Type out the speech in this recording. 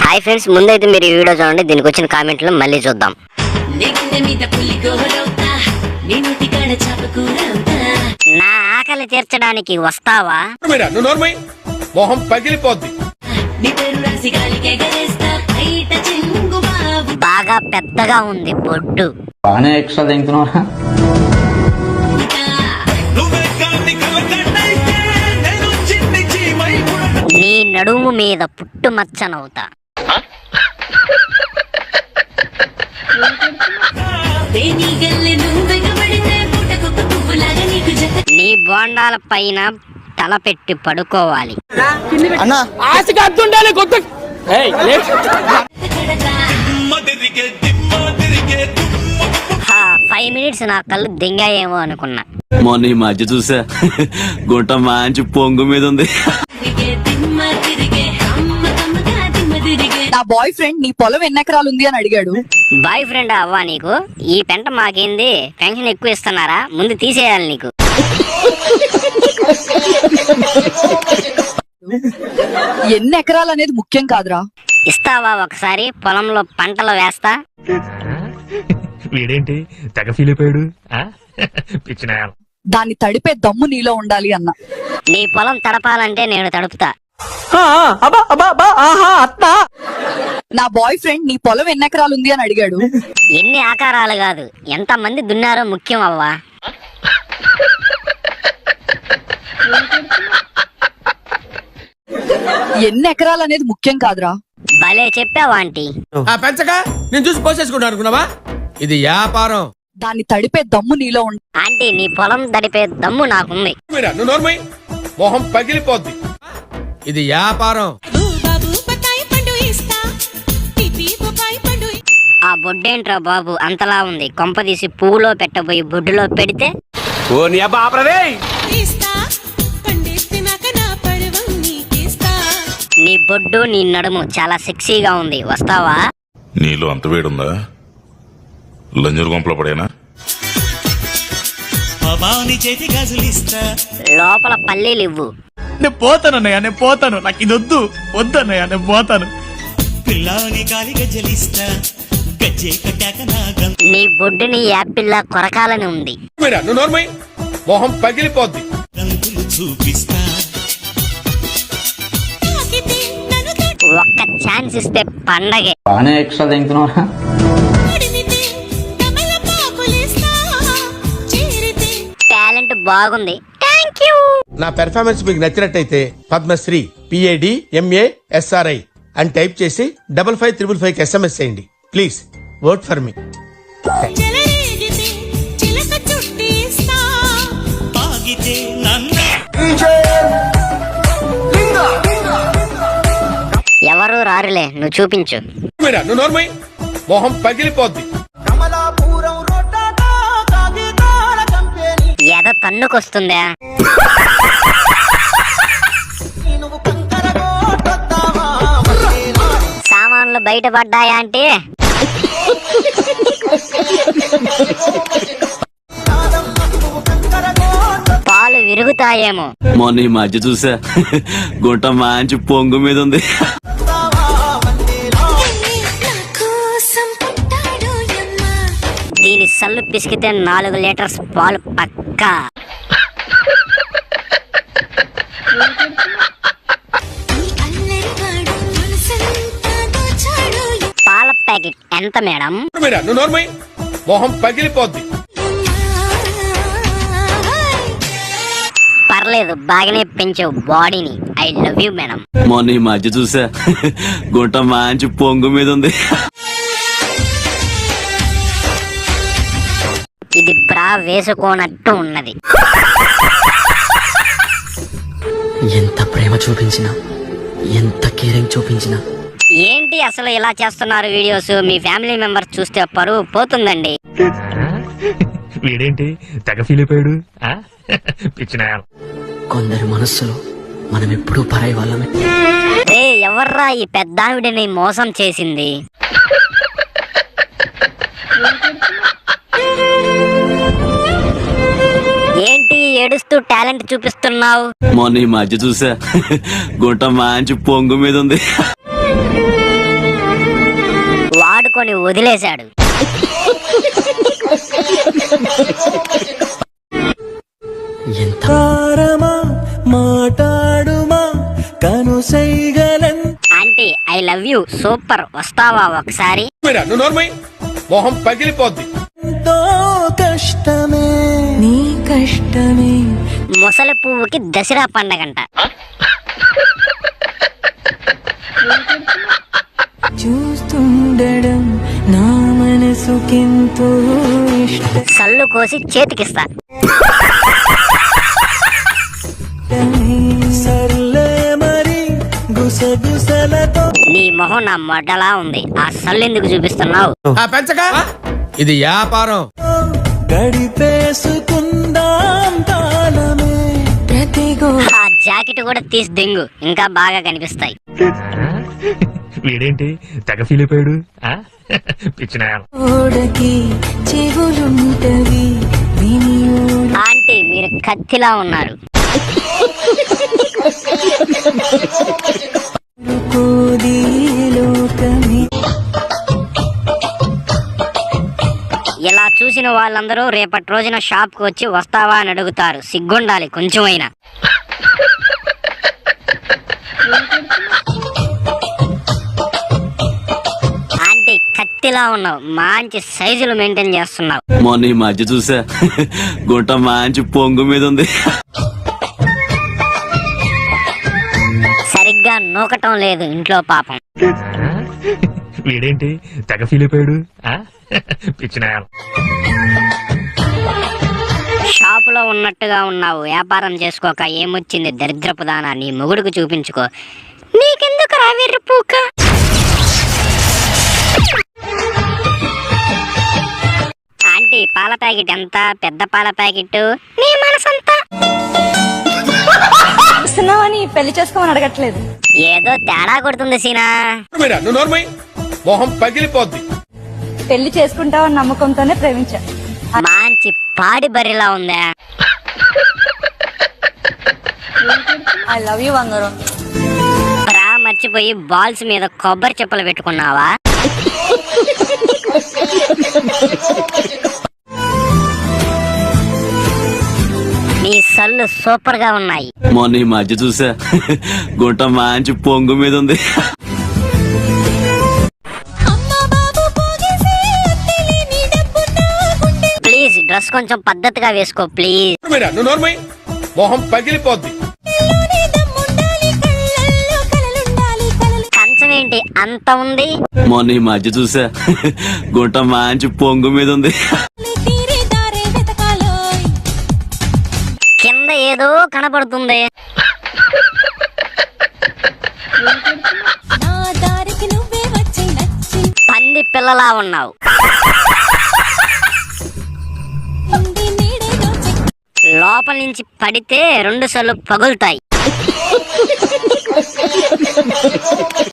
Hi friends, ముందైతే మీరు ఈ వీడియో చూడండి, దీనికి వచ్చిన కామెంట్లు మళ్ళీ చూద్దాం. నా ఆకలి తీర్చడానికి వస్తావా? మొహం పగిలిపోద్ది. బాగా పెద్దగా ఉంది బొడ్డు. బాగానే ఎక్స్ట్రా తింటున్నారా? నీ నడుము మీద పుట్టు మచ్చనవుతా. నీ బోండాల పైన తల పెట్టి పడుకోవాలి. 5 minutes నా కళ్ళు దింగాయేమో అనుకున్నా. మొన్న ఈ మధ్య చూసా, గుంట మంచి పొంగు మీద ఉంది. నా బాయ్ ఫ్రెండ్ నీ పొలం ఎన్ని ఎకరాలు ఉంది అని అడిగాడు. బాయ్ ఫ్రెండ్ అవ్వా నీకు? ఈ పెంట మాకేంది, పెన్షన్ ఎక్కువ ఇస్తున్నారా? ముందు తీసేయాలి నీకు. ఎన్ని ఎకరాలు అనేది ముఖ్యం కాదురా. ఇస్తావా ఒకసారి? పొలంలో పంటలు వేస్తా. వీడేంటి తెగ ఫీల్ అయిపోయాడు? దాన్ని తడిపే దమ్ము నీలో ఉండాలి అన్న. నీ పొలం తడపాలంటే నేను తడుపుతా. నా బాయ్ ఫ్రెండ్ నీ పొలం ఎన్ని ఎకరాలు ఉంది అని అడిగాడు. ఎన్ని ఆకారాలు కాదు, ఎంత మంది దున్నారో ముఖ్యం అవ్వా. ఎన్ని ఎకరాలు అనేది ముఖ్యం కాదురా. భలే చెప్పావా ఆంటీ. పెంచక నేను చూసి పోసేసుకుంటా అనుకున్నావా? ఇది వ్యాపారం. దాన్ని తడిపే దమ్ము నీలో ఉండాలి. ఆంటీ, నీ పొలం తడిపే దమ్ము నాకుంది. మొహం పగిలిపోద్ది. ఇది వ్యాపారం. ఆ బొడ్డేంట్రా బాబు అంతలా ఉంది? కొంపదీసి పువ్వులో పెట్టబోయి బొడ్డులో పెడితే నీ బొడ్డు నీ నడుము చాలా సెక్సీగా ఉంది, వస్తావా? నీలో అంత వేడుందా? లంజరు గుంపలో పడేనా? లోపల పల్లీలు ఇవ్వు. నేను పోతానన్నయ్య, నేను పోతాను. నాకు ఇది వద్దు, వద్దన్నయ్య, నేను పోతాను. నీ బొడ్డుని యాపిల్లా కొరకాలని ఉంది. మొహం పగిలిపోద్ది. ఒక్క ఛాన్స్ ఇస్తే పండగే. బాగానే ఎక్స్ట్రా తింటున్నారా? టాలెంట్ బాగుంది, థ్యాంక్ యూ. నా పెర్ఫార్మెన్స్ మీకు నచ్చినట్టయితే పద్మశ్రీ PADMASRI అని టైప్ చేసి 5555 SMS చేయండి. Please vote for me. ఎవరు రారులే, నువ్వు చూపించు. మొహం పగిలిపోద్ది. ఏదో తన్నుకొస్తుందా? సామాన్లు బయటపడ్డాయా అంటే? పాలు విరుగుతాయేమో. మొన్న ఈ మధ్య చూసా, గుంట మంచి పొంగు మీద ఉంది. దీని సల్లు పిసికితే 4 లీటర్స్ పాలు పక్కా. పాల ప్యాకెట్ ఎంత మేడం? మొహం పగిలిపోద్ది. పర్లేదు, బాగానే పెంచావు బాడీని. I love you madam. మొన్న ఈ మధ్య చూసా, గుంట మంచి పొంగు మీద ఉంది. ఇది బ్రా వేసుకోనట్టు ఉన్నది. ఎంత ప్రేమ చూపించినా, ఎంత కేరింగ్ చూపించినా. ఏంటి అసలు ఇలా చేస్తున్నారు వీడియోస్? మీ ఫ్యామిలీ మెంబర్స్ చూస్తే పరువు పోతుందండి. వీడేంటి తెగ ఫీల్ అయిపోయాడు? కొందరి మనస్సులో మనం ఎప్పుడూ పరాయి వాళ్ళమే. ఎవర్రా ఈ పెద్దావిడిని మోసం చేసింది? ఏంటి ఏడుస్తూ టాలెంట్ చూపిస్తున్నావు? మొన్న ఈ మధ్య చూసా, గుంట మంచి పొంగు మీద ఉంది. అనుకొని వదిలేశాడు. ఎంత aunty I love you super, వస్తావా ఒకసారి? నువ్వు నోర్మై మొహం పగిలిపోద్ది. నీ కష్టమే ముసలి పువ్వుకి దసరా పండగంట. చూస్తుండడం నా మనసుకెంతో ఇష్టమే. సల్లు కోసి చేతికిస్తా. సర్లే మరి గుసగుసలతో నీ మొహం నా మొడ్డలా ఉంది, ఆ సల్లు ఎందుకు చూపిస్తున్నావు? పెంచక ఇది వ్యాపారం. గడిపేసుకుందాం కాలమే ప్రతిగో ఆ జాకెట్ కూడా తీసి దింగు, ఇంకా బాగా కనిపిస్తాయి. వీడేంటి తెగ ఫీల్ అయిపోయాడు పిచ్చినాయాల. ఓడకి చెవులుంటవి వినియోడు ఆంటీ మీరు కత్తిలా ఉన్నారు. కోది లోకమే. ఇలా చూసిన వాళ్ళందరూ రేపటి రోజున షాప్ కు వచ్చి వస్తావా అని అడుగుతారు. సిగ్గుండాలి కొంచెమైనా. ఆంటీ కత్తిలా ఉన్నావు, మంచి సైజులు మెయింటైన్ చేస్తున్నావు. మొన్న ఈ మధ్య చూసా గుంట మంచి పొంగు మీద ఉంది. సరిగ్గా నూకటం లేదు ఇంట్లో పాపం. వీడేంటి తెగ ఫీల్ అయిపోయాడు పిచ్చినాయాల. షాపులో ఉన్నట్టుగా ఉన్నావు, వ్యాపారం చేసుకోక ఏమొచ్చింది దరిద్రపు దానా, నీ మొగుడుకు చూపించుకో. నీకెందుకు రావేర్రు పూక? ఆంటీ పాల ప్యాకెట్ ఎంత? పెద్ద పాల ప్యాకెట్. నీ మనసంతా చూస్తున్నావని పెళ్లి చేసుకోమని అడగట్లేదు. ఏదో తేడా కొడుతుంది సీనా. నువ్వు నోర్మై మొహం పగిలిపోద్ది. పెళ్లి చేసుకుంటావని నమ్మకంతోనే ప్రేమించా. మంచి పాడి బర్రెలా ఉందా? ఐ లవ్ యూ బంగారం. బ్రా మర్చిపోయి బాల్స్ మీద కొబ్బరి చెప్పులు పెట్టుకున్నావా? నీ సల్లు సూపర్ గా ఉన్నాయి. మొన్న ఈ మధ్య చూసా గుంట మంచి పొంగు మీద ఉంది. ప్లీజ్ డ్రెస్ కొంచెం పద్ధతిగా వేసుకో ప్లీజ్. నువ్వు నోర్మై మొహం పగిలిపోద్ది. కంచం ఏంటి అంత ఉంది? మొన్న ఈ మధ్య చూసా గుంట మంచి పొంగు మీద ఉంది. కింద ఏదో కనబడుతుంది. పంది పిల్లలా ఉన్నావు. లోపల నుంచి పడితే 2 సార్లు పగులుతాయి.